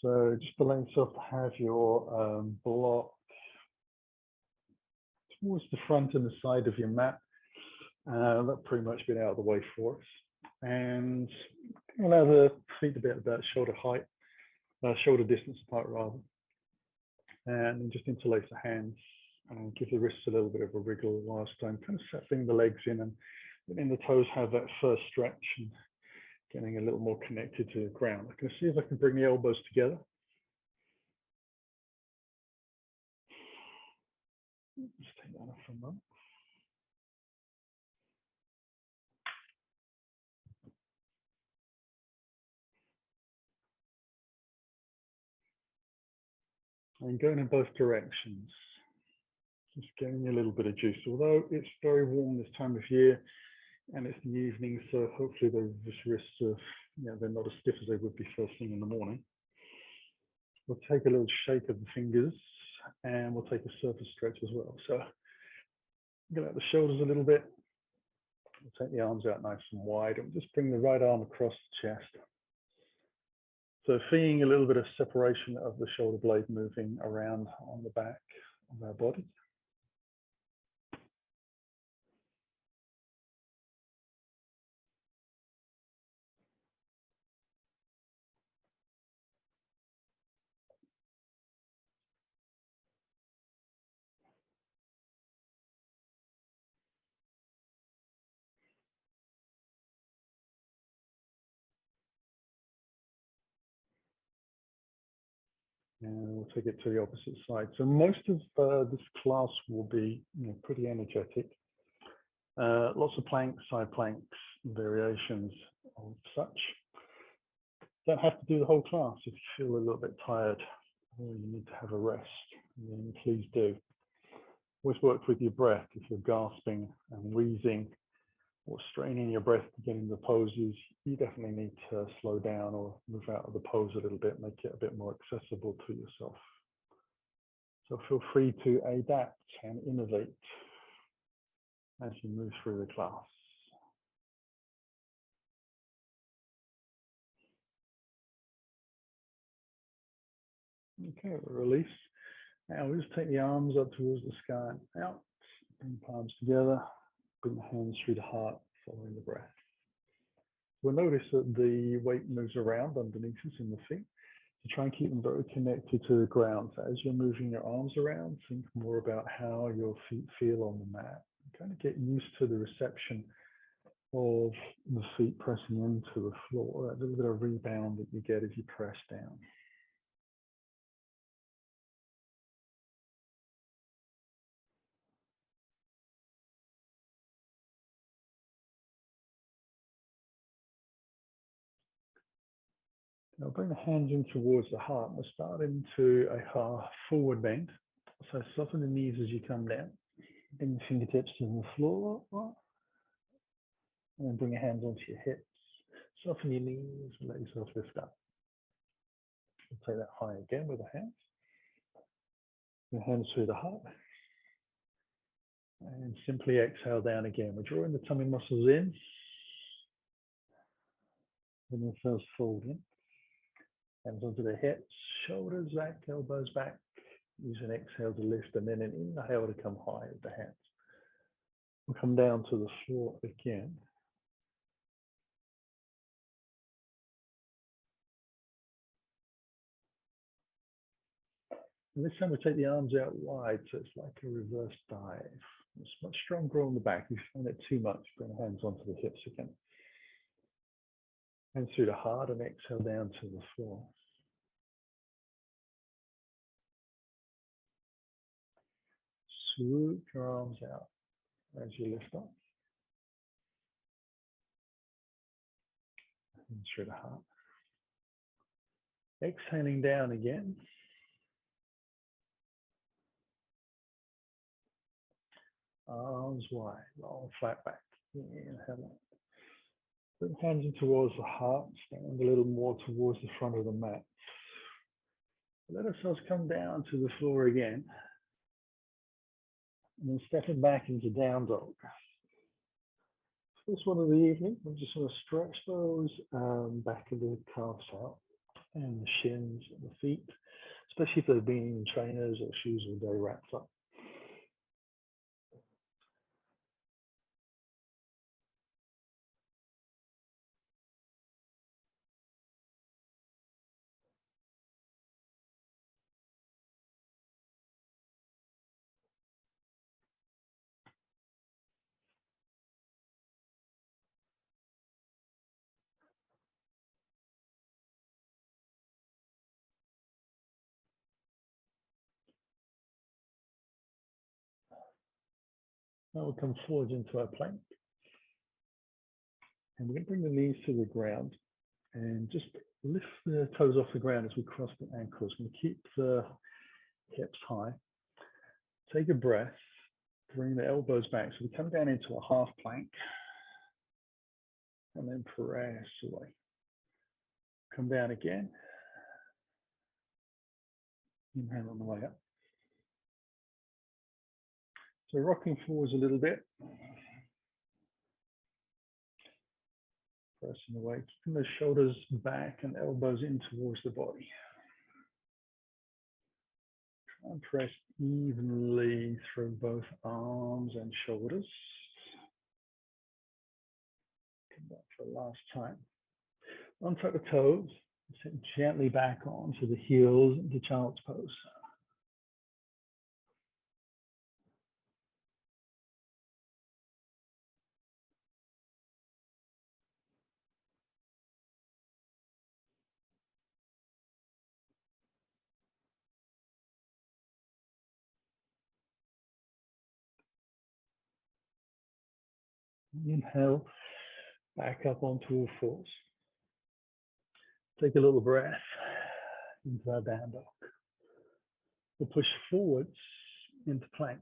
So just allow yourself to have your block towards the front and the side of your mat. That's pretty much been out of the way for us. And allow the feet to be at about shoulder height, shoulder distance apart rather. And then just interlace the hands and give the wrists a little bit of a wriggle whilst I'm kind of settling the legs in and letting the toes have that first stretch and getting a little more connected to the ground. I can see if I can bring the elbows together. Just take that off for a moment. And going in both directions. Just getting a little bit of juice, although it's very warm this time of year and it's the evening, so hopefully the wrists are, they're not as stiff as they would be first thing in the morning. We'll take a little shake of the fingers and we'll take a surface stretch as well. So get out the shoulders a little bit. We'll take the arms out nice and wide and just bring the right arm across the chest. So feeling a little bit of separation of the shoulder blade moving around on the back of our body. And we'll take it to the opposite side. So most of this class will be pretty energetic. Lots of planks, side planks, variations of such. Don't have to do the whole class. If you feel a little bit tired or you need to have a rest, then please do. Always work with your breath. If you're gasping and wheezing or straining your breath to get into poses, you definitely need to slow down or move out of the pose a little bit, make it a bit more accessible to yourself. So feel free to adapt and innovate as you move through the class. Okay, release. Now we'll just take the arms up towards the sky and out, bring the palms together. Bring the hands through the heart, following the breath. We'll notice that the weight moves around underneath us in the feet. So try and keep them very connected to the ground. So as you're moving your arms around, think more about how your feet feel on the mat. Kind of get used to the reception of the feet pressing into the floor, that little bit of rebound that you get as you press down. Now bring the hands in towards the heart. We'll start into a forward bend. So soften the knees as you come down. Bring the fingertips to the floor. And then bring your hands onto your hips. Soften your knees and let yourself lift up. We'll take that high again with the hands. Your hands through the heart. And simply exhale down again. We're drawing the tummy muscles in. Then yourselves fold in. Hands onto the hips, shoulders back, elbows back. Use an exhale to lift and then an inhale to come high with the hands. We'll come down to the floor again. And this time we take the arms out wide, so it's like a reverse dive. It's much stronger on the back. If you find it too much, bring the hands onto the hips again. Hands through the heart and exhale down to the floor. Swoop your arms out as you lift up. Hands through the heart. Exhaling down again. Arms wide, long flat back. Inhale. Bring hands in towards the heart, stand a little more towards the front of the mat. Let ourselves come down to the floor again. And then stepping back into down dog. First one of the evening, we just want to stretch those back of the calves out. and the shins and the feet, especially if they've been in trainers or shoes all day wrapped up. Now we'll come forward into our plank. And we're going to bring the knees to the ground and just lift the toes off the ground as we cross the ankles. We're going to keep the hips high. Take a breath. Bring the elbows back. So we come down into a half plank and then press away. Come down again. Inhale on the way up. So rocking forwards a little bit. Pressing away, keeping the shoulders back and elbows in towards the body. Try and press evenly through both arms and shoulders. Come back for the last time. Untuck the toes, sit gently back onto the heels into child's pose. Inhale, back up onto all fours. Take a little breath into our down dog. We'll push forwards into plank.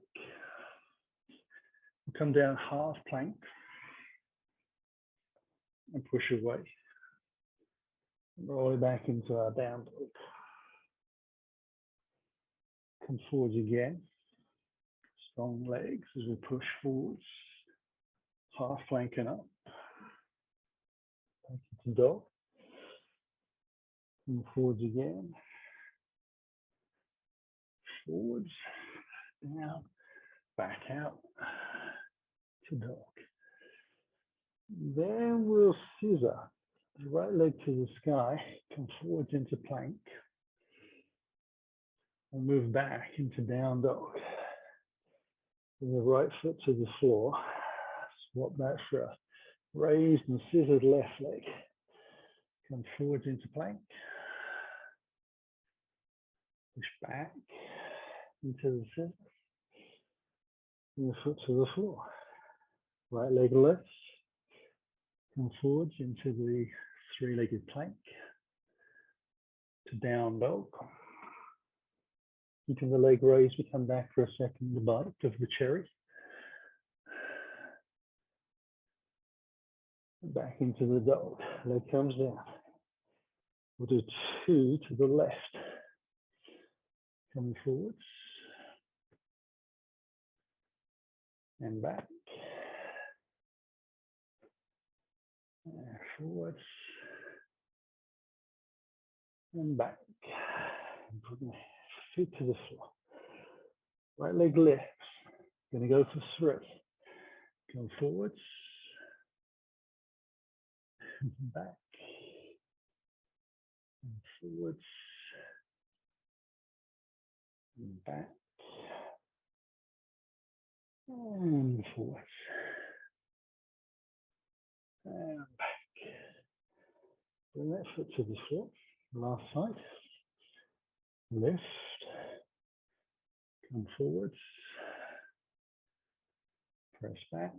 We'll come down half plank and push away. Roll it back into our down dog. Come forwards again. Strong legs as we push forwards. Half plank and up. Back into dog. Come forwards again. Forwards, down, back out to dog. Then we'll scissor the right leg to the sky, come forwards into plank, and move back into down dog. Bring the right foot to the floor, swap that for a raised and scissored left leg. Come forwards into plank, push back into the scissor, bring the foot to the floor. Right leg lifts, come forwards into the three-legged plank, to down dog. Keeping the leg raised, we come back for a second bite of the cherry. Back into the dog, leg comes down. We'll do two to the left. Coming forwards. And back. And forwards. And back. And put my feet to the floor. Right leg lifts. Gonna go for three. Come forwards. And back. And forwards. And back. And forwards. And back. Bring that foot to the floor. Last side. Lift. Come forwards. Press back.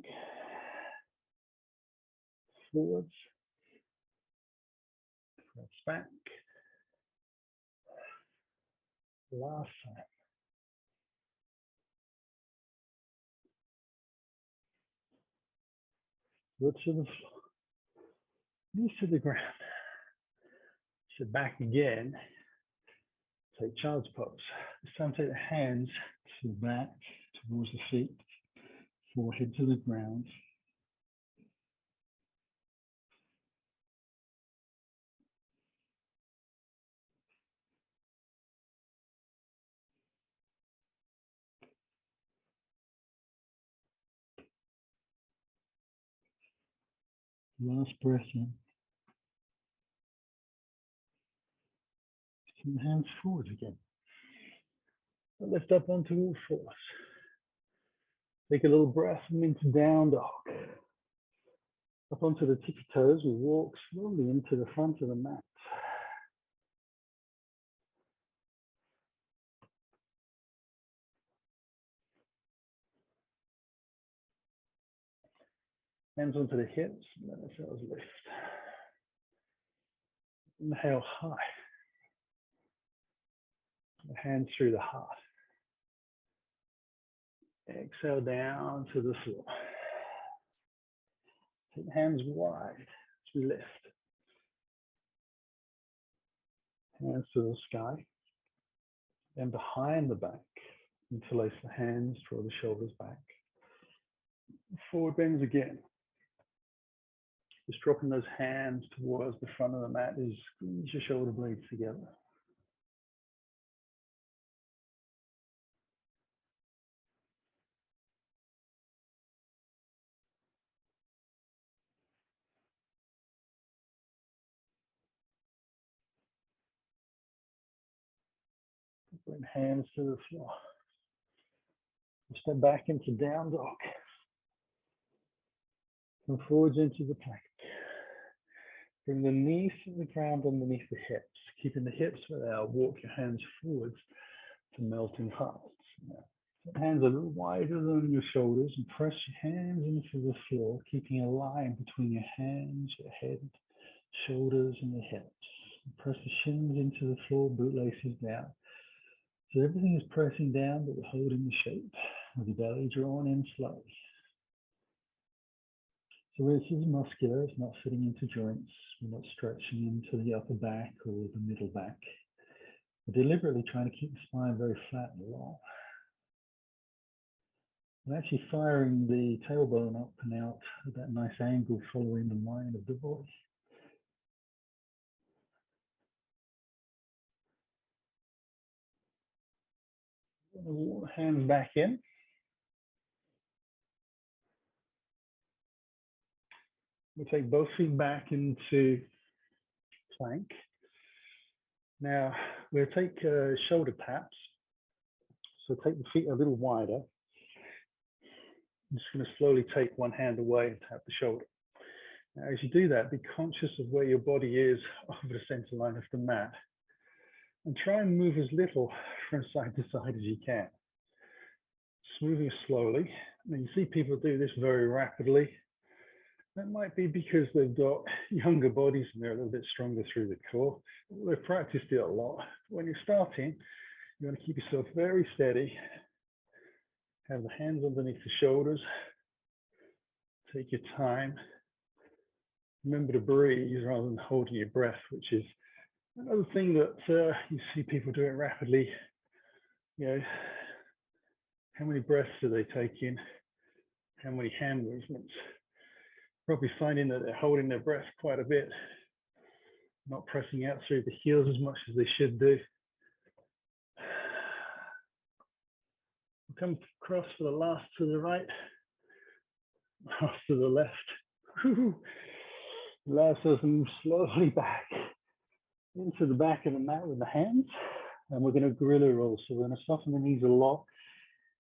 Forwards. Press back. Last time. Foot to the floor. Knees to the ground. Sit back again. Take child's pose. This time take the hands to the back, towards the feet, forehead to the ground. Last breath in. Send the hands forward again. Lift up onto all fours. Take a little breath into down dog. Up onto the tippy toes, we walk slowly into the front of the mat. Hands onto the hips, and let ourselves lift. Inhale high. The hands through the heart. Exhale down to the floor. Take the hands wide as we lift. Hands to the sky. And behind the back, interlace the hands, draw the shoulders back. Forward bends again. Just dropping those hands towards the front of the mat is squeeze your shoulder blades together. Bring hands to the floor. Step back into down dog. Come forwards into the plank. Bring the knees to the ground underneath the hips. Keeping the hips without, walk your hands forwards to melting hearts. Hands a little wider than your shoulders and press your hands into the floor, keeping a line between your hands, your head, shoulders, and the hips. Press the shins into the floor, bootlaces down. So everything is pressing down, but we're holding the shape with the belly drawn in slowly. So this is muscular, it's not fitting into joints. We're not stretching into the upper back or the middle back. We're deliberately trying to keep the spine very flat and long. I'm actually firing the tailbone up and out at that nice angle following the line of the body. Hands back in. We'll take both feet back into plank. Now, we'll take shoulder taps. So take the feet a little wider. I'm just going to slowly take one hand away and tap the shoulder. Now, as you do that, be conscious of where your body is over the center line of the mat. And try and move as little from side to side as you can. Just moving slowly. Now, you see people do this very rapidly. That might be because they've got younger bodies and they're a little bit stronger through the core. They've practiced it a lot. When you're starting, you want to keep yourself very steady. Have the hands underneath the shoulders. Take your time. Remember to breathe rather than holding your breath, which is another thing that you see people doing rapidly. You know, how many breaths do they take in? How many hand movements? Probably finding that they're holding their breath quite a bit, not pressing out through the heels as much as they should do. We'll come across for the last to the right, last to the left. Allow ourselves to move slowly back into the back of the mat with the hands. And we're going to gorilla roll. So we're going to soften the knees a lot,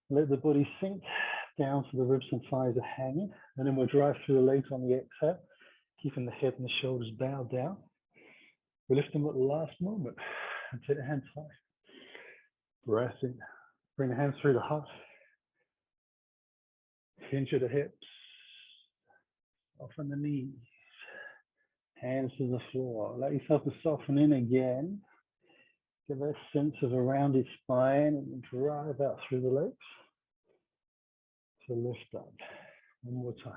let the body sink down so the ribs and thighs are hanging. And then we'll drive through the legs on the exhale, keeping the head and the shoulders bowed down. We lift them at the last moment and take the hands high. Breath in. Bring the hands through the heart. Hinge at the hips. Soften the knees. Hands to the floor. Let yourself to soften in again. Give that sense of a rounded spine and drive out through the legs. So lift up. One more time.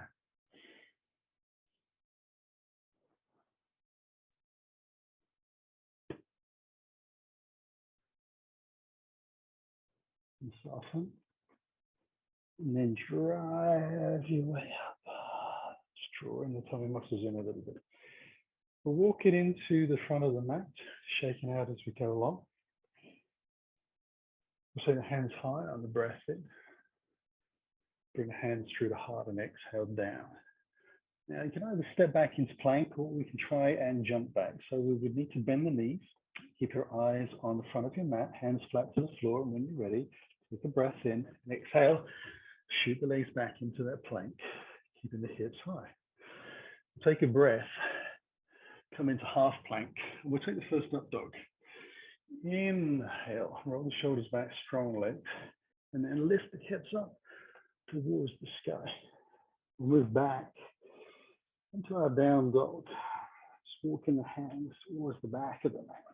And soften. And then drive your way up. Just drawing the tummy muscles in a little bit. We'll walk it into the front of the mat, shaking out as we go along. We'll take the hands high on the breath in. Bring the hands through the heart and exhale down. Now you can either step back into plank or we can try and jump back. So we would need to bend the knees, keep your eyes on the front of your mat, hands flat to the floor, and when you're ready, take a breath in and exhale, shoot the legs back into that plank, keeping the hips high. Take a breath, come into half plank. We'll take the first up dog. Inhale, roll the shoulders back, strong legs, and then lift the hips up towards the sky. We'll move back into our down dog. Just walking the hands towards the back of the mat.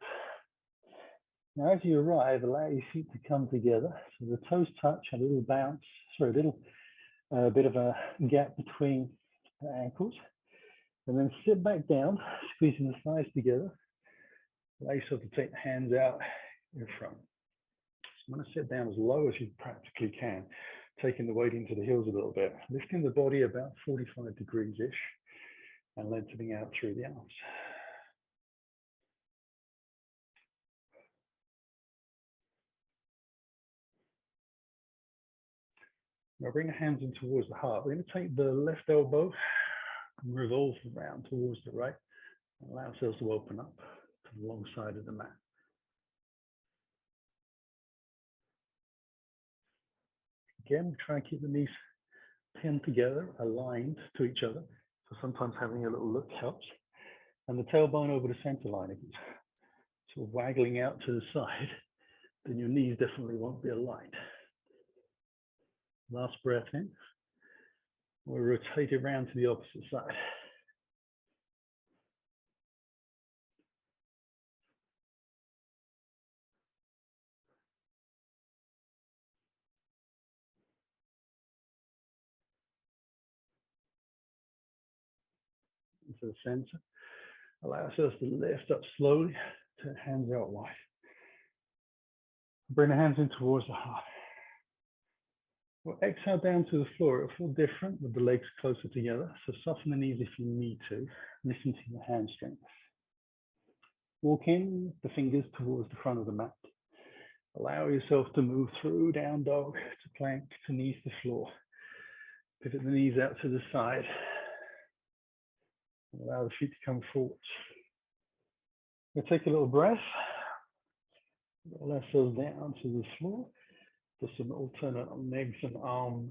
Now, as you arrive, allow your feet to come together. So the toes touch, a little bounce, sorry, a little bit of a gap between the ankles. And then sit back down, squeezing the thighs together. Allow yourself to take the hands out in front. So I'm going to sit down as low as you practically can, taking the weight into the heels a little bit, lifting the body about 45 degrees-ish and lengthening out through the arms. Now bring the hands in towards the heart. We're going to take the left elbow and revolve around towards the right. And allow ourselves to open up to the long side of the mat. Again, try and keep the knees pinned together, aligned to each other. So sometimes having a little look helps. And the tailbone over the center line. If it's sort of waggling out to the side, then your knees definitely won't be aligned. Last breath in. We'll rotate it around to the opposite side. Into the center. Allow ourselves to lift up slowly, turn hands out wide. Bring the hands in towards the heart. We'll exhale down to the floor. It'll feel different with the legs closer together. So soften the knees if you need to. Listen to your hamstrings. Walk in the fingers towards the front of the mat. Allow yourself to move through down dog to plank to knees to floor. Pivot the knees out to the side. Allow the feet to come forward. We'll take a little breath. Roll ourselves down to the floor. For some alternate legs and arm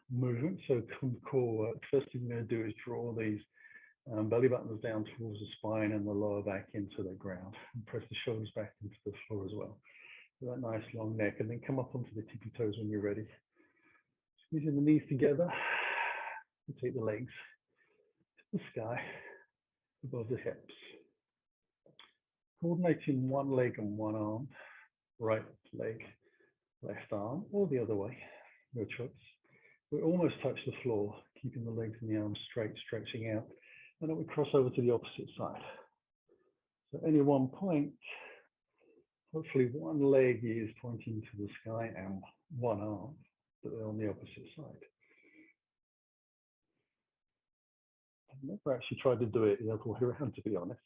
movements. So core work. First thing we're going to do is draw these belly buttons down towards the spine and the lower back into the ground. And press the shoulders back into the floor as well. With that nice long neck. And then come up onto the tippy toes when you're ready. Squeezing the knees together. And take the legs to the sky above the hips. Coordinating one leg and one arm. Right leg, left arm, or the other way, your choice. We almost touch the floor, keeping the legs and the arms straight, stretching out, and then we cross over to the opposite side. So at any one point, hopefully one leg is pointing to the sky and one arm, but they're on the opposite side. I've never actually tried to do it the other way around, to be honest.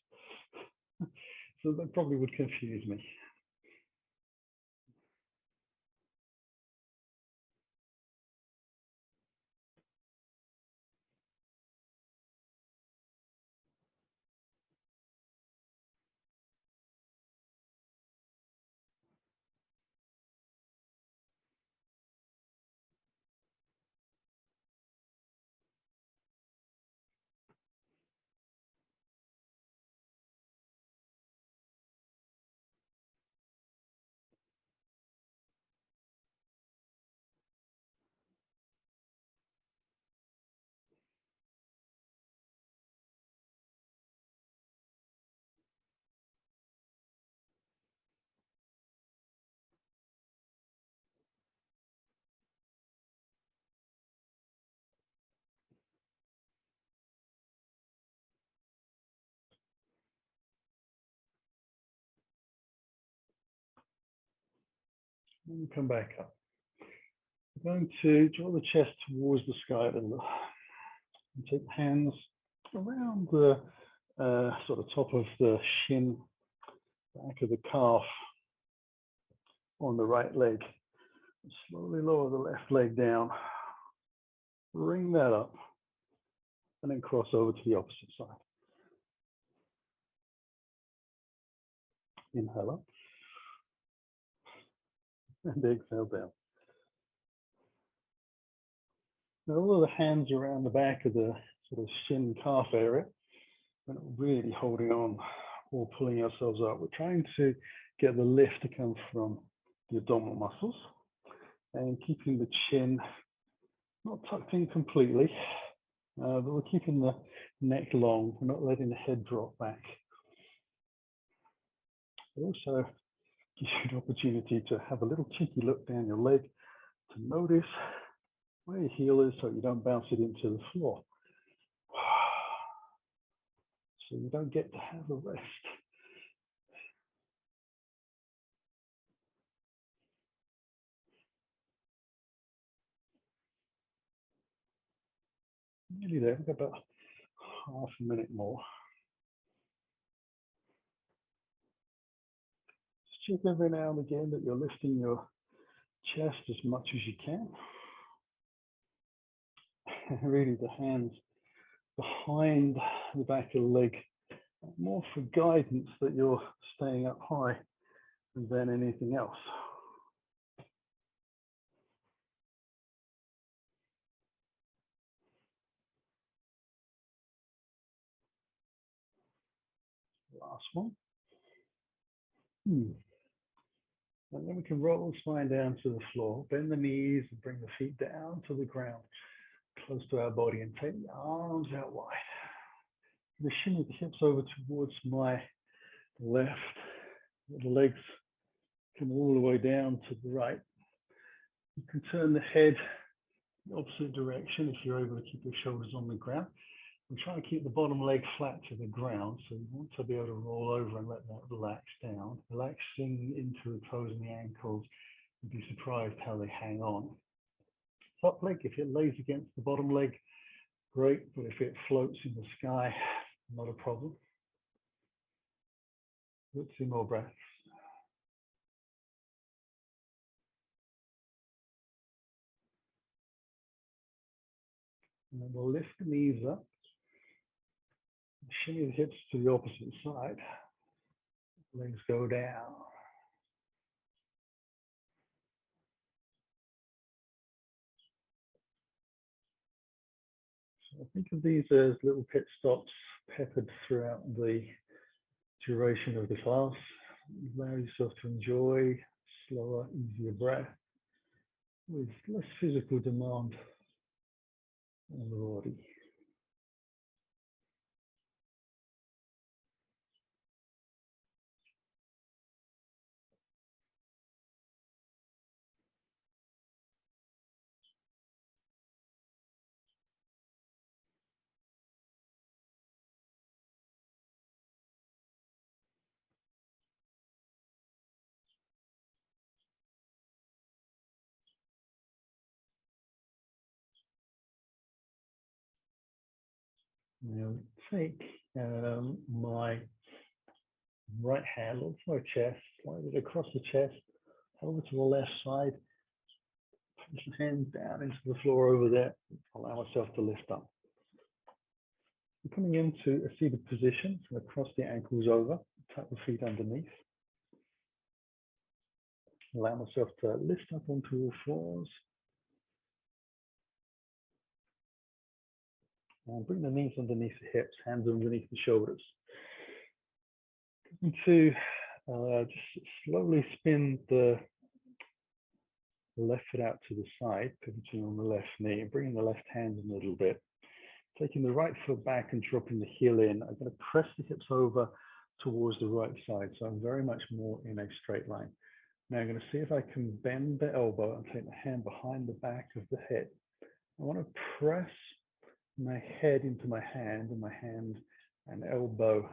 So that probably would confuse me. And come back up. We're going to draw the chest towards the sky and take the hands around the sort of top of the shin, back of the calf on the right leg. Slowly lower the left leg down. Bring that up. and then cross over to the opposite side. Inhale up and exhale down. Now all of the hands around the back of the sort of shin calf area, we're not really holding on or pulling ourselves up. We're trying to get the lift to come from the abdominal muscles and keeping the chin not tucked in completely, but we're keeping the neck long. We're not letting the head drop back. It also gives you an opportunity to have a little cheeky look down your leg to notice where your heel is so you don't bounce it into the floor. So you don't get to have a rest. Nearly there, we've got about half a minute more. Just check every now and again that you're lifting your chest as much as you can. Really the hands behind the back of the leg, more for guidance that you're staying up high than anything else. Last one. And then we can roll the spine down to the floor, bend the knees and bring the feet down to the ground, close to our body, and take the arms out wide. The shimmy the hips over towards my left. The legs come all the way down to the right. You can turn the head the opposite direction if you're able to keep your shoulders on the ground. And try and keep the bottom leg flat to the ground. So you want to be able to roll over and let that relax down. Relaxing into the toes and the ankles. You'd be surprised how they hang on. Top leg, if it lays against the bottom leg, great. But if it floats in the sky, not a problem. Let's see more breaths. And then we'll lift the knees up. Shimmy the hips to the opposite side. Legs go down. So think of these as little pit stops peppered throughout the duration of the class. Allow yourself to enjoy slower, easier breath with less physical demand on the body. Now take my right hand onto my chest, slide it across the chest, over to the left side, push the hand down into the floor over there, allow myself to lift up. I'm coming into a seated position, so cross the ankles over, tuck the feet underneath. Allow myself to lift up onto all fours. And bring the knees underneath the hips, hands underneath the shoulders. And to just slowly spin the left foot out to the side, pivoting on the left knee, and bringing the left hand in a little bit. Taking the right foot back and dropping the heel in. I'm going to press the hips over towards the right side. So I'm very much more in a straight line. Now I'm going to see if I can bend the elbow and take the hand behind the back of the head. I want to press my head into my hand and elbow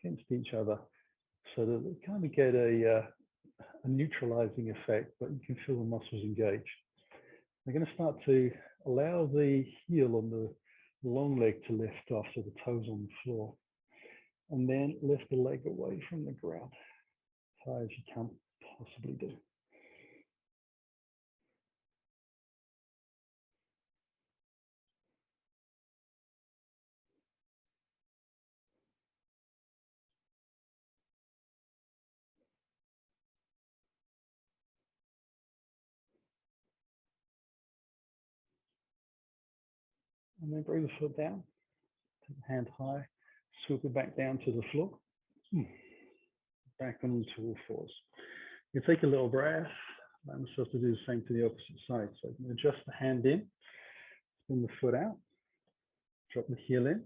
against each other so that we kind of get a neutralizing effect, but you can feel the muscles engage. We're going to start to allow the heel on the long leg to lift off, so the toes on the floor, and then lift the leg away from the ground as high as you can possibly do. And then bring the foot down, take the hand high, swoop it back down to the floor. Back onto all fours. You take a little breath. Allow myself to do the same to the opposite side. So I can adjust the hand in, spin the foot out, drop the heel in.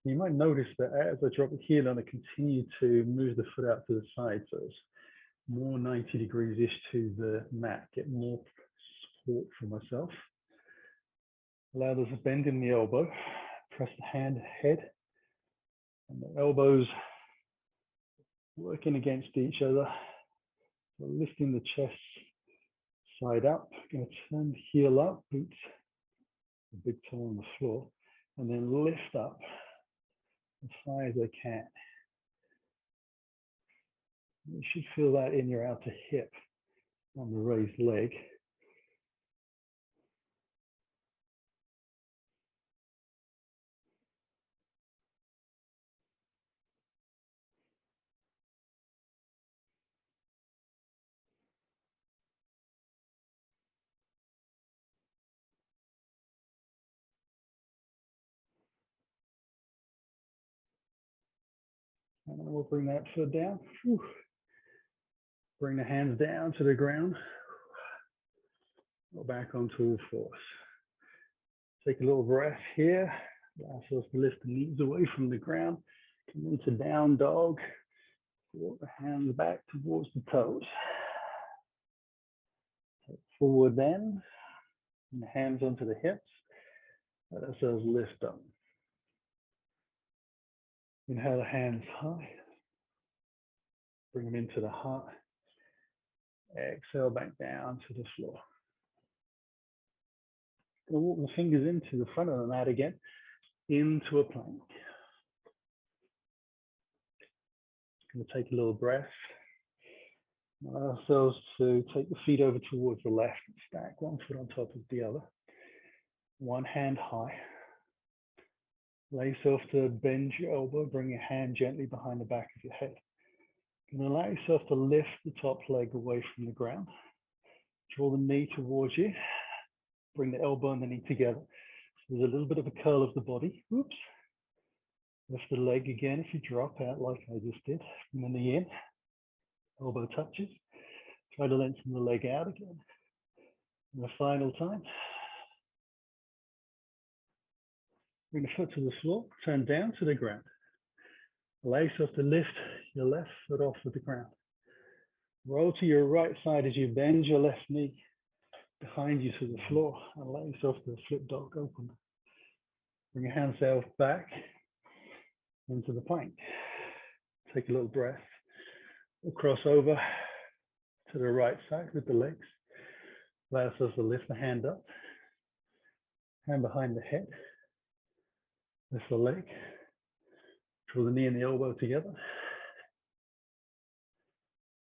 You might notice that as I drop the heel in, I continue to move the foot out to the side. So it's more 90 degrees-ish to the mat, get more support for myself. Allow this bend in the elbow, press the hand ahead, and the elbows working against each other. So lifting the chest side up, going to turn the heel up, boots, the big toe on the floor, and then lift up as high as I can. You should feel that in your outer hip on the raised leg. And then we'll bring that foot down. Whew. Bring the hands down to the ground. Go back onto all fours. Take a little breath here. Allow ourselves to lift the knees away from the ground. Come into down dog. Walk the hands back towards the toes. Take forward then. And the hands onto the hips. Let ourselves lift up. Inhale the hands high. Bring them into the heart. Exhale back down to the floor. Going to walk the fingers into the front of the mat again, into a plank. Going to take a little breath. Allow ourselves to take the feet over towards the left, stack one foot on top of the other. One hand high. Allow yourself to bend your elbow, bring your hand gently behind the back of your head. And allow yourself to lift the top leg away from the ground. Draw the knee towards you. Bring the elbow and the knee together. So there's a little bit of a curl of the body. Oops. Lift the leg again if you drop out like I just did. Bring the knee in. Elbow touches. Try to lengthen the leg out again. And the final time. Bring the foot to the floor. Turn down to the ground. Allow yourself to lift your left foot off of the ground. Roll to your right side as you bend your left knee behind you to the floor. Allow yourself to flip dog open. Bring your hands out back into the plank. Take a little breath. We'll cross over to the right side with the legs. Allow yourself to lift the hand up. Hand behind the head. Lift the leg. Draw the knee and the elbow together.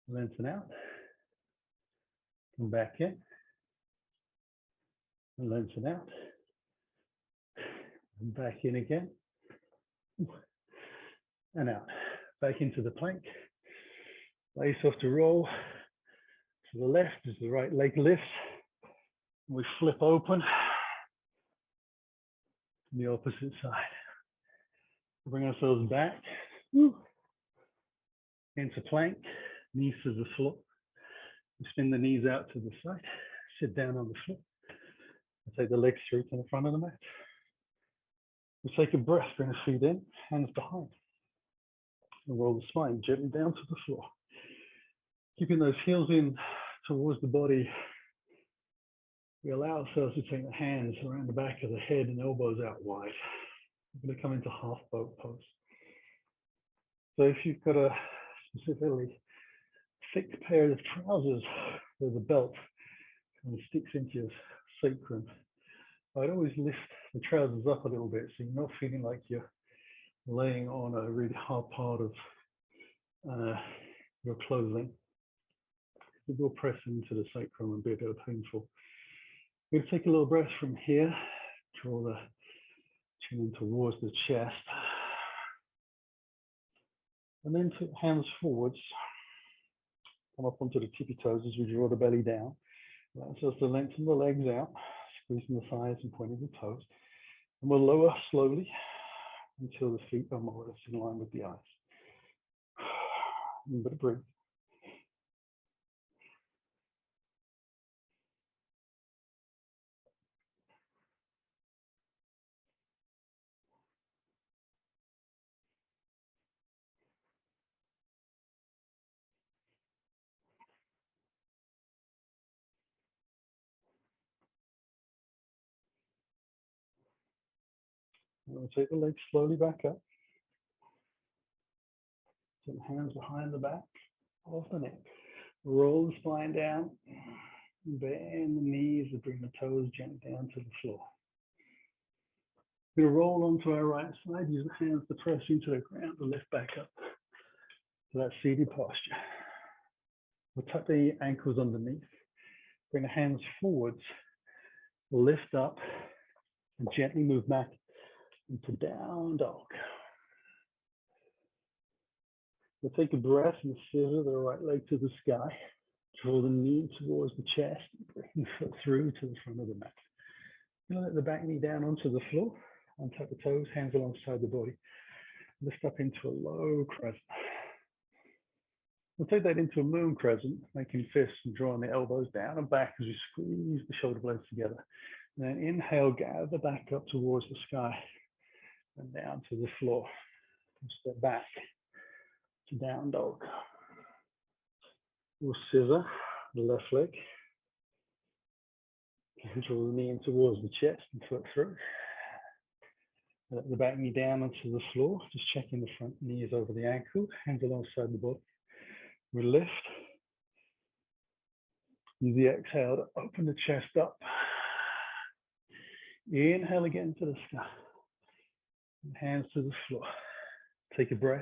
Lengthen out. Come back in. And lengthen out. And back in again. And out. Back into the plank. Allow yourself to roll to the left as the right leg lifts. We flip open. The opposite side. Bring ourselves back into plank, knees to the floor. We spin the knees out to the side, sit down on the floor. And take the legs straight to the front of the mat. We take a breath, bring the feet in, hands behind. And roll the spine gently down to the floor. Keeping those heels in towards the body. We allow ourselves to take the hands around the back of the head and elbows out wide. We're going to come into half boat pose. So if you've got a specifically thick pair of trousers with a belt and it sticks into your sacrum, I'd always lift the trousers up a little bit so you're not feeling like you're laying on a really hard part of your clothing. It will press into the sacrum and be a bit painful. We'll take a little breath from here, draw the chin in towards the chest, and then put hands forwards, come up onto the tippy toes as we draw the belly down. Allow ourselves to lengthen the legs out, squeezing the thighs and pointing the toes. And we'll lower slowly until the feet are more or less in line with the eyes. A bit of breathe. We'll take the legs slowly back up. Take the hands behind the back of the neck. Roll the spine down. Bend the knees and bring the toes gently down to the floor. We're going to roll onto our right side. Use the hands to press into the ground and lift back up to that seated posture. We'll tuck the ankles underneath. Bring the hands forwards. Lift up and gently move back into down dog. We'll take a breath and scissor the right leg to the sky. Draw the knee towards the chest. Bring the foot through to the front of the mat. You're going to let the back knee down onto the floor. Untuck the toes, hands alongside the body. Lift up into a low crescent. We'll take that into a moon crescent, making fists and drawing the elbows down and back as we squeeze the shoulder blades together. And then inhale, gather back up towards the sky and down to the floor. And step back to down dog. We'll scissor the left leg. Draw the knee in towards the chest and foot through. Let the back knee down onto the floor, just checking the front knees over the ankle, hands alongside the body. We lift. Use the exhale to open the chest up. Inhale again to the sky. And hands to the floor. Take a breath.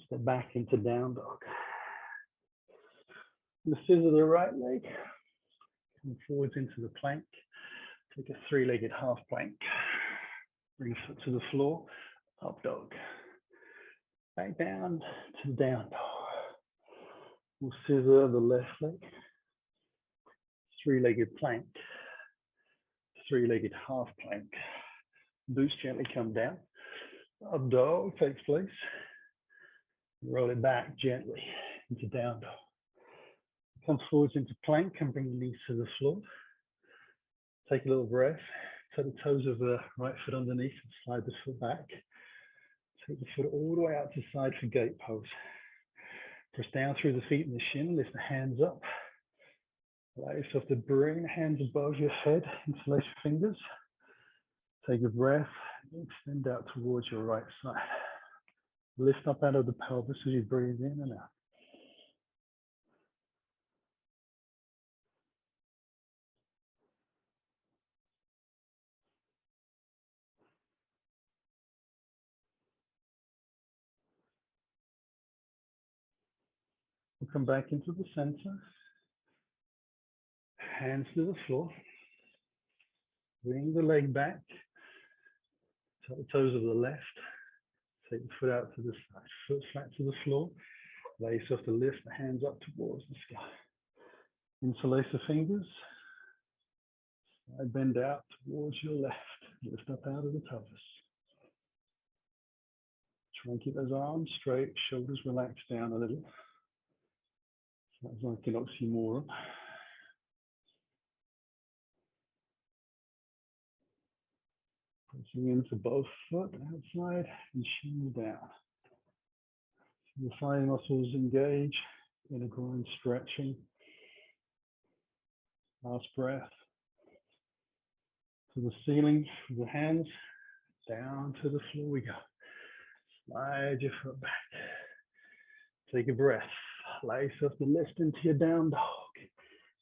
Step back into down dog. And scissor the right leg. Come forwards into the plank. Take a three-legged half plank. Bring the foot to the floor. Up dog. Back down to down dog. We'll scissor the left leg. Three-legged plank. Three-legged half plank. Boots gently come down. Up dog takes place. Roll it back gently into down dog. Come forwards into plank and bring the knees to the floor. Take a little breath. Take the toes of the right foot underneath and slide the foot back. Take the foot all the way out to side for gate pose. Press down through the feet and the shin. Lift the hands up. Allow yourself to bring the hands above your head. Interlace your fingers. Take a breath. Extend out towards your right side. Lift up out of the pelvis as you breathe in and out. We'll come back into the center. Hands to the floor. Bring the leg back. Tuck the toes of the left. Take the foot out to the side. Foot flat to the floor. Allow yourself to lift the hands up towards the sky. Interlace the fingers. Side bend out towards your left. Lift up out of the pelvis. Try and keep those arms straight, shoulders relaxed down a little. Sounds like an oxymoron. Pressing into both foot outside and shin down. So the thigh muscles engage, inner groin stretching. Last breath. To the ceiling with the hands, down to the floor we go. Slide your foot back. Take a breath. Allow yourself to lift into your down dog.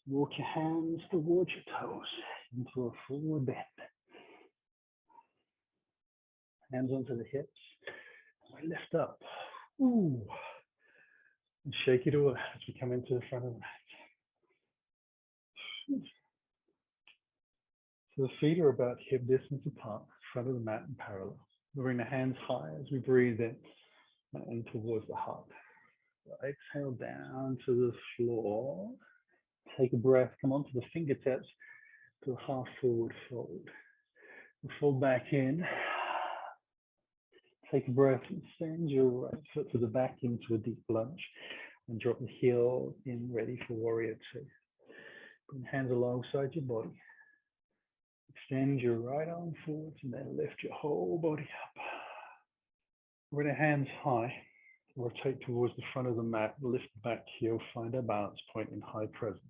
Walk your hands towards your toes into a forward bend. Hands onto the hips. We lift up. Ooh. And shake it all as we come into the front of the mat. So the feet are about hip distance apart, front of the mat and parallel. We bring the hands high as we breathe in and towards the heart. So exhale down to the floor. Take a breath, come onto the fingertips. to a half forward fold. Fold back in. Take a breath and send your right foot to the back into a deep lunge and drop the heel in, ready for warrior two. Bring hands alongside your body. Extend your right arm forwards and then lift your whole body up. Bring the hands high. Rotate towards the front of the mat. Lift the back heel. Find a balance point in high presence.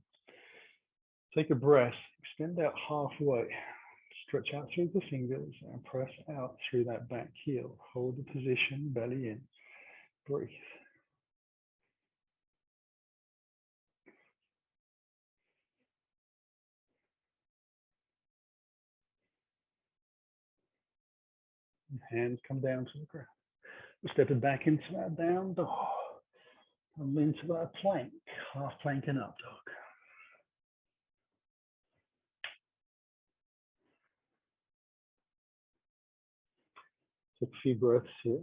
Take a breath. Extend out halfway. Stretch out through the fingers and press out through that back heel. Hold the position, belly in. Breathe. Hands come down to the ground. We're stepping back into our down dog. And into our plank, half plank and up dog. Take a few breaths here.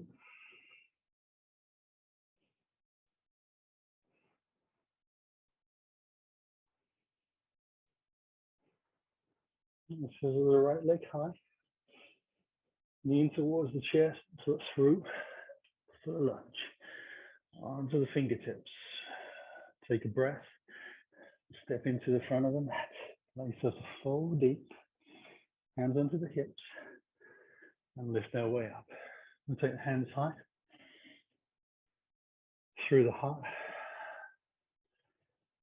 This is the right leg high. Lean towards the chest, foot through for the lunge. Onto the fingertips. Take a breath. Step into the front of the mat. Allow yourself to fold deep. Hands onto the hips. And lift our way up. We'll take the hands high. Through the heart.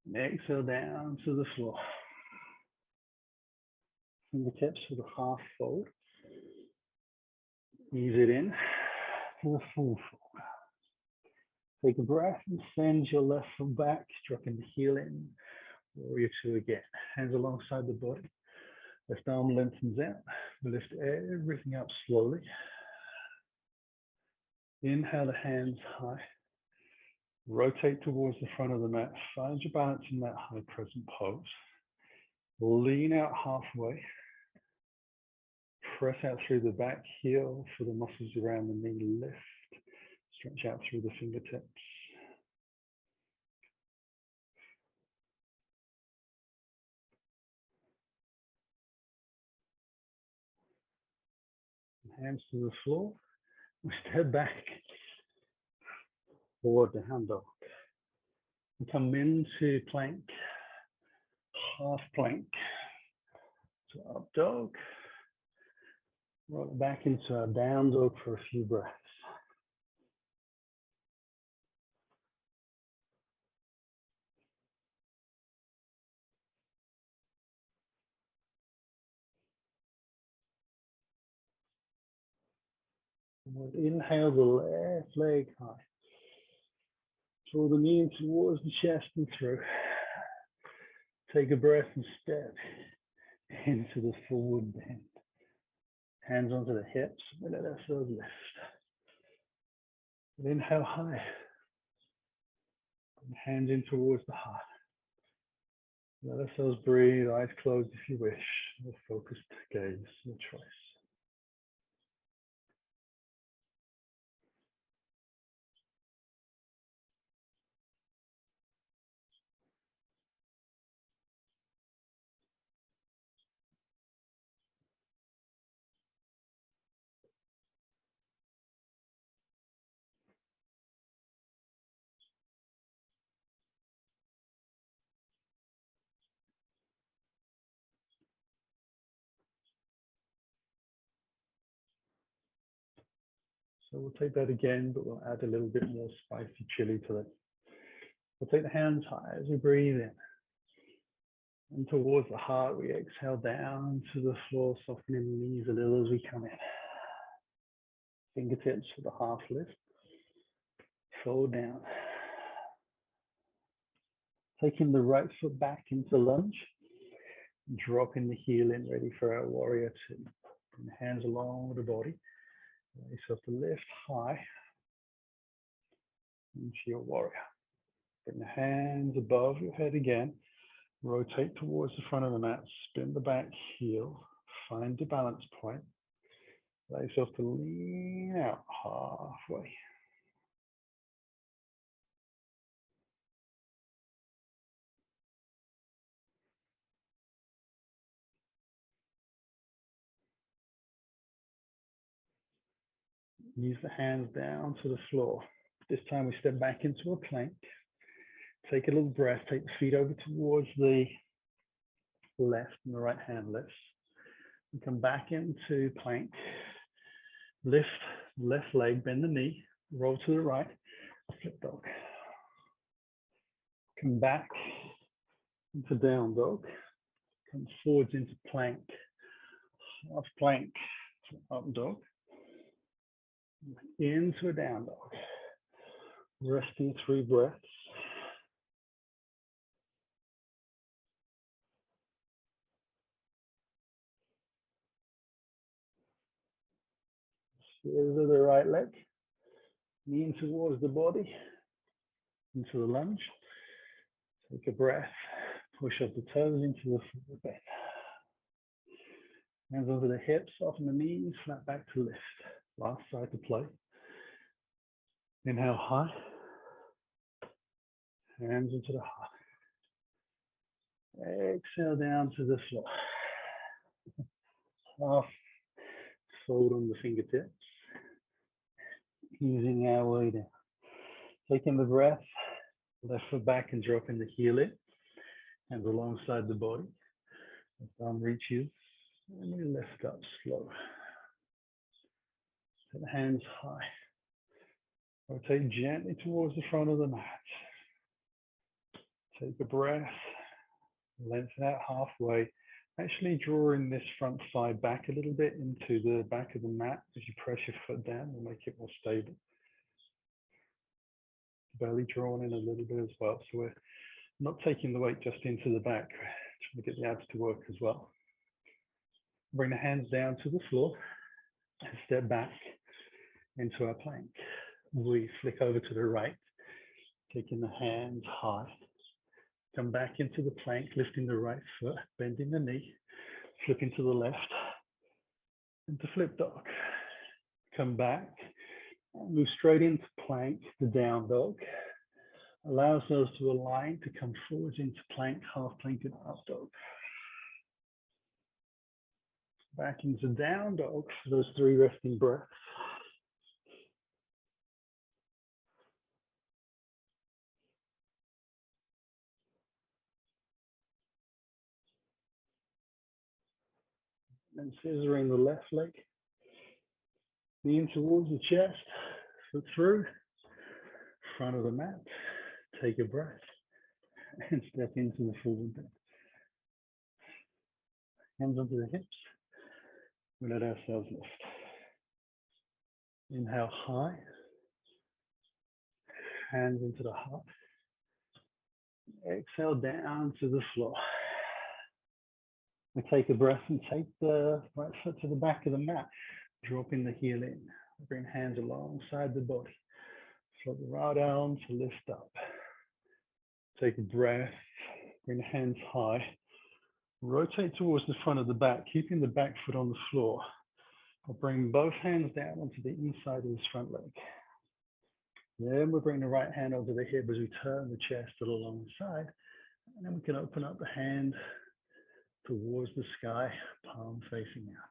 And exhale down to the floor. Fingertips for the half fold. Ease it in to the full fold. Take a breath and send your left foot back, dropping the heel in. Warrior two again. Hands alongside the body. Left arm lengthens out. Lift everything up slowly. Inhale the hands high. Rotate towards the front of the mat. Find your balance in that high present pose. Lean out halfway. Press out through the back heel for the muscles around the knee. Lift. Stretch out through the fingertips. Hands to the floor. Step back. Forward down dog. And come into plank. Half plank. So up dog. Roll it back into our down dog for a few breaths. We'll inhale the left leg high. Draw the knee in towards the chest and through. Take a breath and step into the forward bend. Hands onto the hips. Let ourselves lift. Inhale high. Hands in towards the heart. Let ourselves breathe. Eyes closed if you wish. A focused gaze, your choice. So we'll take that again, but we'll add a little bit more spicy chili to it. We'll take the hands high as we breathe in. And towards the heart, we exhale down to the floor, softening the knees a little as we come in. Fingertips for the half lift. Fold down. Taking the right foot back into lunge. Dropping the heel in, ready for our warrior two. Bring the hands along the body. Allow yourself to lift high into your warrior. Bring the hands above your head again. Rotate towards the front of the mat. Spin the back heel. Find your balance point. Allow yourself to lean out halfway. Use the hands down to the floor. This time we step back into a plank. Take a little breath, take the feet over towards the left and the right hand lifts. And come back into plank. Lift left leg, bend the knee, roll to the right, flip dog. Come back into down dog. Come forwards into plank. Half plank, up dog. Into a down dog. Resting 3 breaths. Here's the right leg. Knee in towards the body. Into the lunge. Take a breath. Push up the toes into the forward bend. Hands over the hips, soften the knees, flat back to lift. Last side to play. Inhale high. Hands into the heart. Exhale down to the floor. Half fold on the fingertips. Easing our way down. Taking the breath, left foot back and dropping the heel in. Hands alongside the body. The thumb reaches and we lift up slow. Set the hands high. Rotate gently towards the front of the mat. Take a breath. Lengthen out halfway. Actually drawing this front thigh back a little bit into the back of the mat as you press your foot down will make it more stable. Belly drawn in a little bit as well. So we're not taking the weight just into the back. Trying to get the abs to work as well. Bring the hands down to the floor and step back into our plank. We flick over to the right, taking the hands high. Come back into the plank, lifting the right foot, bending the knee, flipping to the left, into flip dog. Come back, and move straight into plank, the down dog. Allow ourselves to align to come forwards into plank, half plank and up dog. Back into down dog for those 3 resting breaths. And scissoring the left leg. Knee in towards the chest, foot through, front of the mat. Take a breath and step into the forward bend. Hands onto the hips. We let ourselves lift. Inhale high. Hands into the heart. Exhale down to the floor. We take a breath and take the right foot to the back of the mat, dropping the heel in. Bring hands alongside the body. Float the right arm to lift up. Take a breath, bring the hands high. Rotate towards the front of the back, keeping the back foot on the floor. I'll bring both hands down onto the inside of this front leg. Then we'll bring the right hand onto the hip as we turn the chest along the side. And then we can open up the hand towards the sky, palm facing out.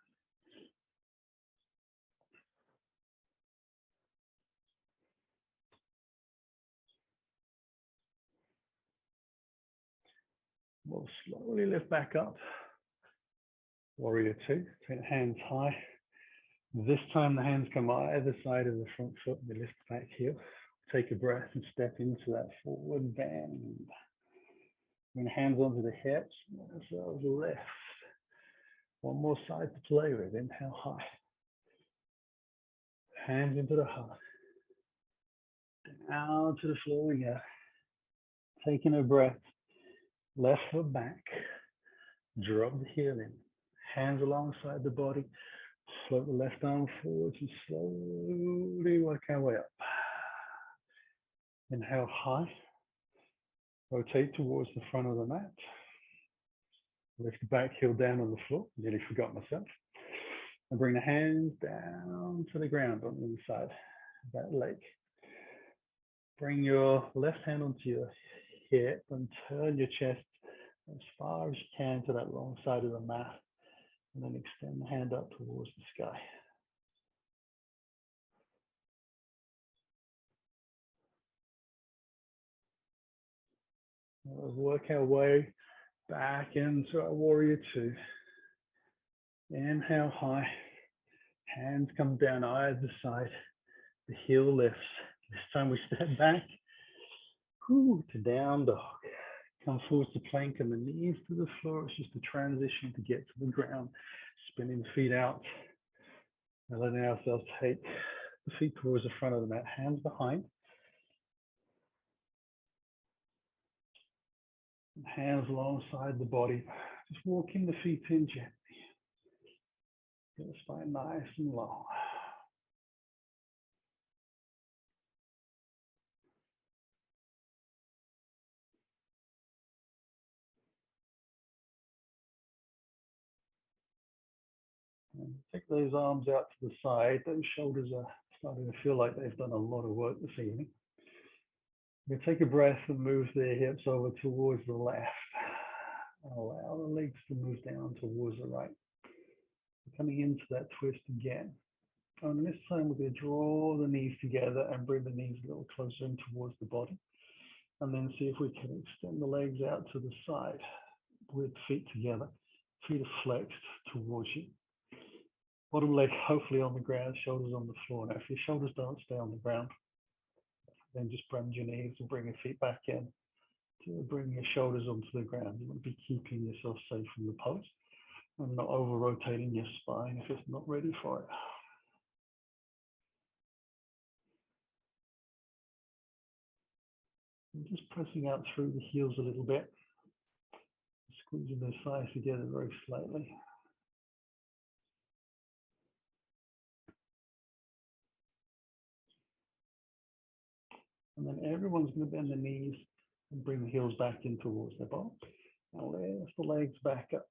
We'll slowly lift back up. Warrior 2, take the hands high. This time the hands come either side of the front foot, we lift back heel. Take a breath and step into that forward bend. Bring hands onto the hips, let ourselves lift. One more side to play with, inhale high. Hands into the heart. Down to the floor we go. Taking a breath, left foot back. Drop the heel in. Hands alongside the body. Float the left arm forwards and slowly work our way up. Inhale high. Rotate towards the front of the mat. Lift the back heel down on the floor. Nearly forgot myself. And bring the hands down to the ground on the inside of that leg. Bring your left hand onto your hip and turn your chest as far as you can to that long side of the mat. And then extend the hand up towards the sky. We'll work our way back into our warrior two. Inhale high, hands come down either side, the heel lifts. This time we step back to down dog. Come forward to plank and the knees to the floor. It's just a transition to get to the ground. Spinning the feet out and letting ourselves take the feet towards the front of the mat, hands behind. Hands alongside the body. Just walking the feet in gently. Get the spine nice and long. And take those arms out to the side. Those shoulders are starting to feel like they've done a lot of work this evening. We're going to take a breath and move the hips over towards the left. Allow the legs to move down towards the right. Coming into that twist again. And this time we're going to draw the knees together and bring the knees a little closer in towards the body. And then see if we can extend the legs out to the side with feet together. Feet are flexed towards you. Bottom leg hopefully on the ground, shoulders on the floor. Now if your shoulders don't stay on the ground, then just bend your knees and bring your feet back in to bring your shoulders onto the ground. You want to be keeping yourself safe from the pose and not over rotating your spine if it's not ready for it. And just pressing out through the heels a little bit, squeezing those thighs together very slightly. And then everyone's going to bend the knees and bring the heels back in towards their body. Now lift the legs back up.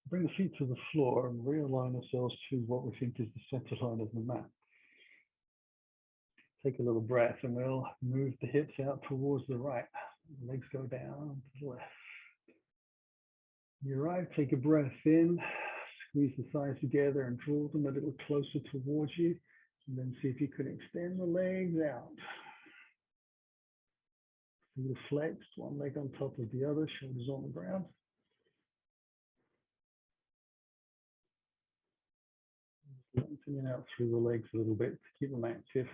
Bring the feet to the floor and realign ourselves to what we think is the center line of the mat. Take a little breath and we'll move the hips out towards the right. The legs go down to the left. You're right, take a breath in, squeeze the thighs together and draw them a little closer towards you. And then see if you can extend the legs out. Feet are flexed, one leg on top of the other, shoulders on the ground. Lengthening out through the legs a little bit to keep them active.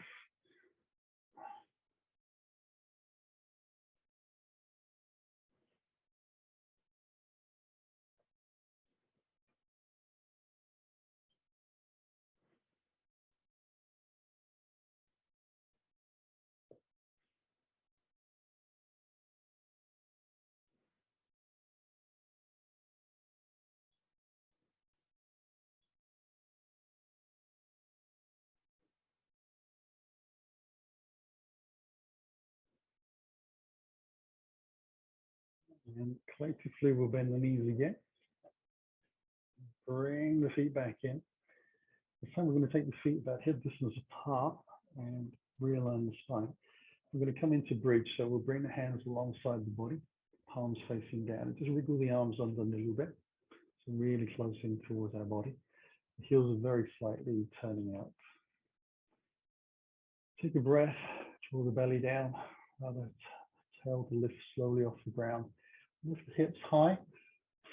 And collectively we'll bend the knees again. Bring the feet back in. This time we're going to take the feet about hip distance apart and realign the spine. We're going to come into bridge, so we'll bring the hands alongside the body, palms facing down, and just wiggle the arms under a little bit, so really close in towards our body. The heels are very slightly turning out. Take a breath, draw the belly down, allow the tail to lift slowly off the ground. Lift the hips high.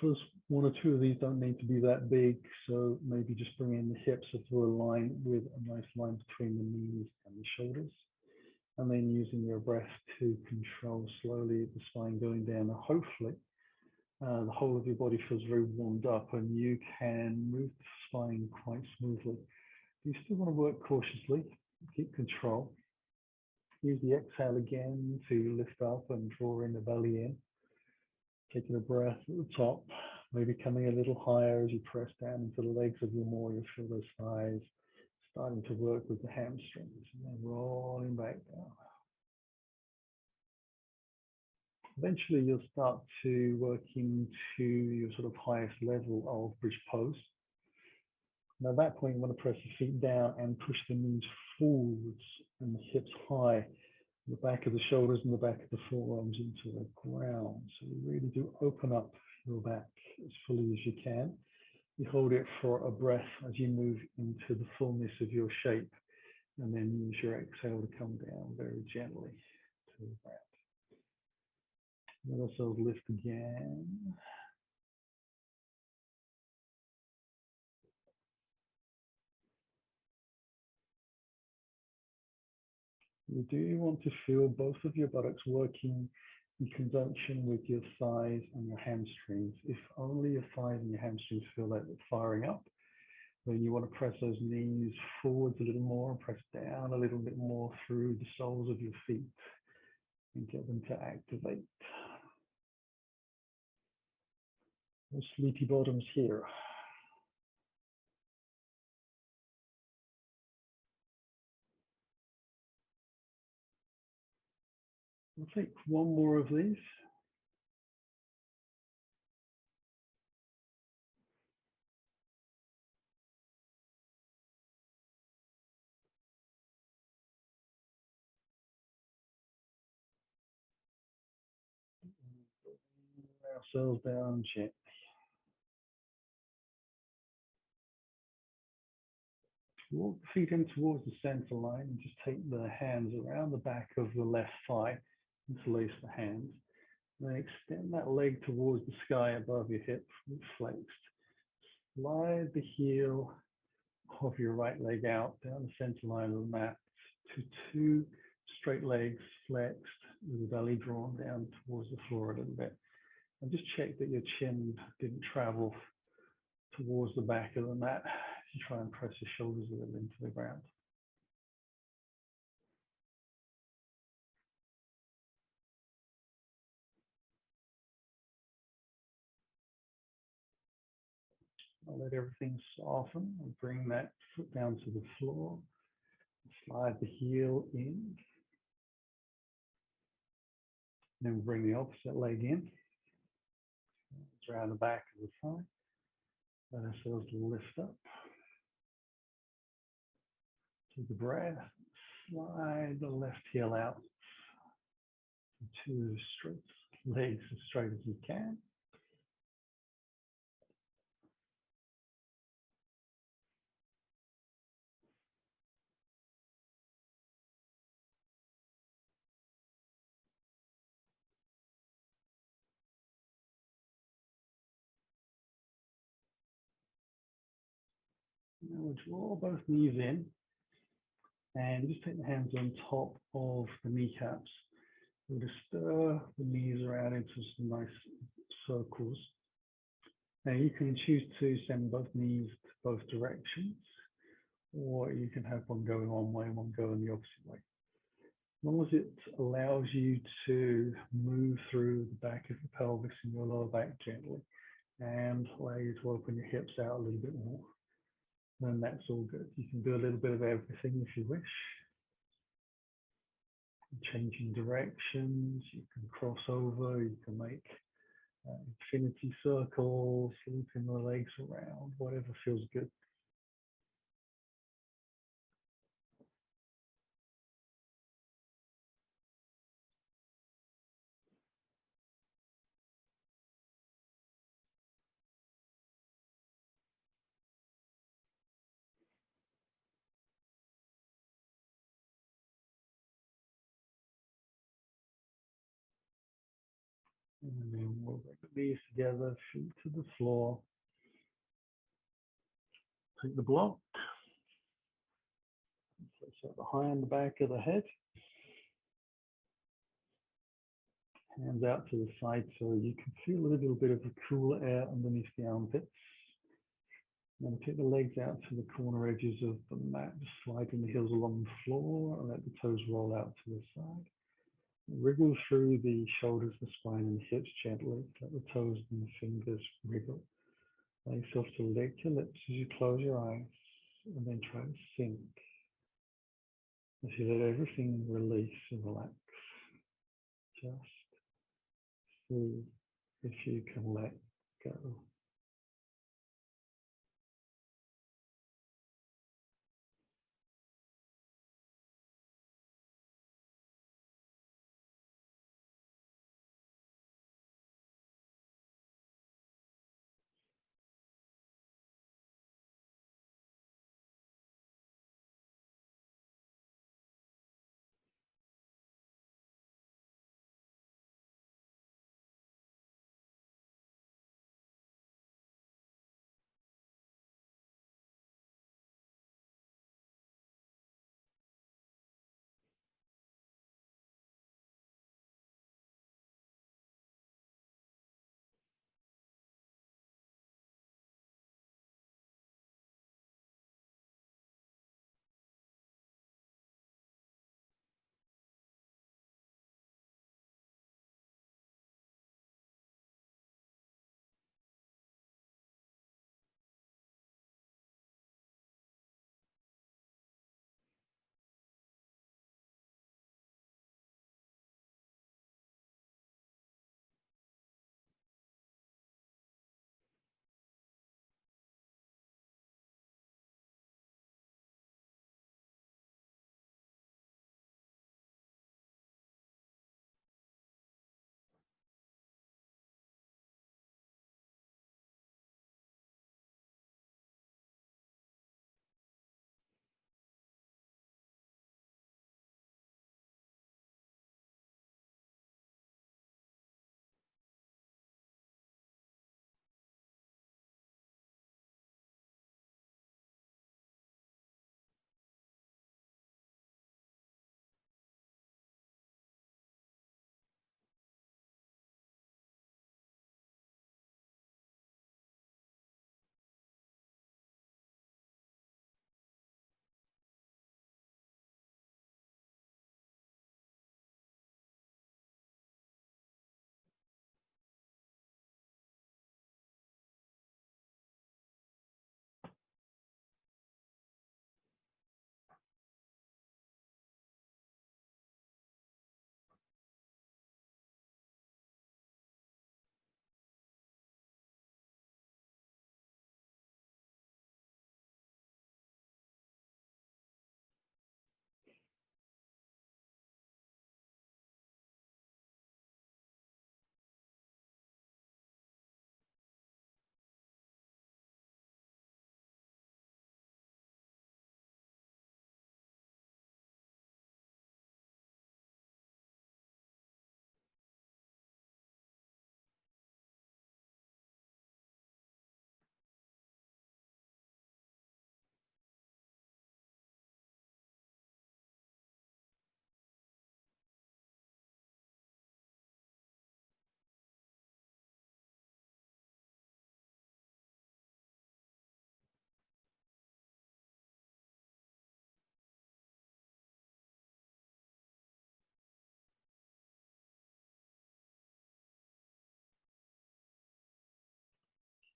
First one or two of these don't need to be that big, so maybe just bring in the hips into a line with a nice line between the knees and the shoulders. And then using your breath to control slowly the spine going down. And hopefully the whole of your body feels very warmed up and you can move the spine quite smoothly. You still want to work cautiously, keep control. Use the exhale again to lift up and draw in the belly in. Taking a breath at the top, maybe coming a little higher as you press down into the legs a little more. You'll feel those thighs starting to work with the hamstrings and then rolling back down. Eventually, you'll start to work into your sort of highest level of bridge pose. And at that point, you want to press the feet down and push the knees forwards and the hips high. The back of the shoulders and the back of the forearms into the ground. So you really do open up your back as fully as you can. You hold it for a breath as you move into the fullness of your shape, and then use your exhale to come down very gently to the ground. Let ourselves lift again. You do want to feel both of your buttocks working in conjunction with your thighs and your hamstrings. If only your thighs and your hamstrings feel like they're firing up, then you want to press those knees forwards a little more and press down a little bit more through the soles of your feet and get them to activate. Those sleepy bottoms here. We'll take one more of these. Ourselves down gently. Walk the feet in towards the center line and just take the hands around the back of the left thigh, interlace the hands. Then extend that leg towards the sky above your hip, flexed. Slide the heel of your right leg out down the center line of the mat to two straight legs flexed with the belly drawn down towards the floor a little bit. And just check that your chin didn't travel towards the back of the mat as you try and press your shoulders a little into the ground. I'll let everything soften and bring that foot down to the floor. Slide the heel in. Then bring the opposite leg in. It's around the back of the thigh. Let ourselves lift up. Take a breath. Slide the left heel out. Two straight legs as straight as you can. Now we'll draw both knees in and just take the hands on top of the kneecaps. We'll just stir the knees around into some nice circles. Now you can choose to send both knees to both directions, or you can have one going one way and one going the opposite way. As long as it allows you to move through the back of the pelvis and your lower back gently and allow you to open your hips out a little bit more, then that's all good. You can do a little bit of everything if you wish. Changing directions, you can cross over, you can make infinity circles, looping the legs around, whatever feels good. And then we'll bring the knees together, feet to the floor. Take the block. Place that behind the back of the head. Hands out to the side so you can feel a little bit of the cooler air underneath the armpits. Then take the legs out to the corner edges of the mat, just sliding the heels along the floor and let the toes roll out to the side. Wriggle through the shoulders, the spine, and the hips gently. Let the toes and the fingers wriggle. Allow yourself to lick your lips as you close your eyes, and then try to sink. As you let everything release and relax. Just see if you can let go.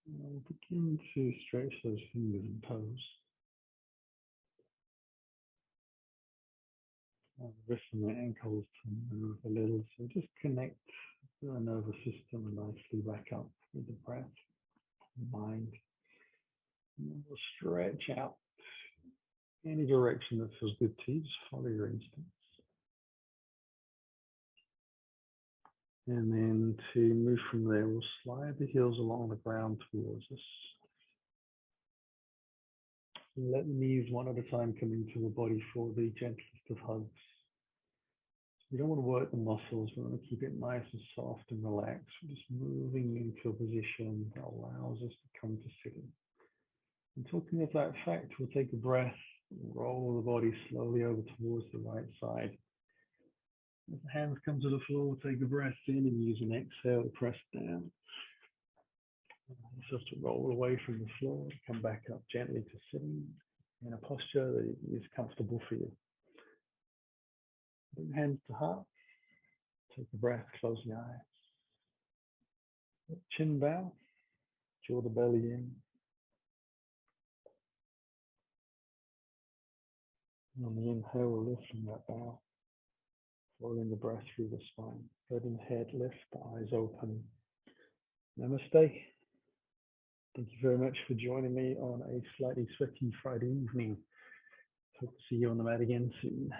Now begin to stretch those fingers and toes. Wrists and the ankles to move a little, so just connect the nervous system and nicely back up with the breath, the mind. And then we'll stretch out any direction that feels good to you, just follow your instincts. And then to move from there, we'll slide the heels along the ground towards us. Let the knees one at a time come into the body for the gentlest of hugs. We don't want to work the muscles, we want to keep it nice and soft and relaxed. We're just moving into a position that allows us to come to sitting. And talking of that fact, we'll take a breath, roll the body slowly over towards the right side. As the hands come to the floor, we'll take a breath in and use an exhale to press down. Just to roll away from the floor, come back up gently to sitting in a posture that is comfortable for you. Bring hands to heart. Take a breath, close the eyes. Chin bow, draw the belly in. On the inhale, we'll lift from that bow, following the breath through the spine. Head and head lift, the eyes open. Namaste. Thank you very much for joining me on a slightly sweaty Friday evening. Hope to see you on the mat again soon.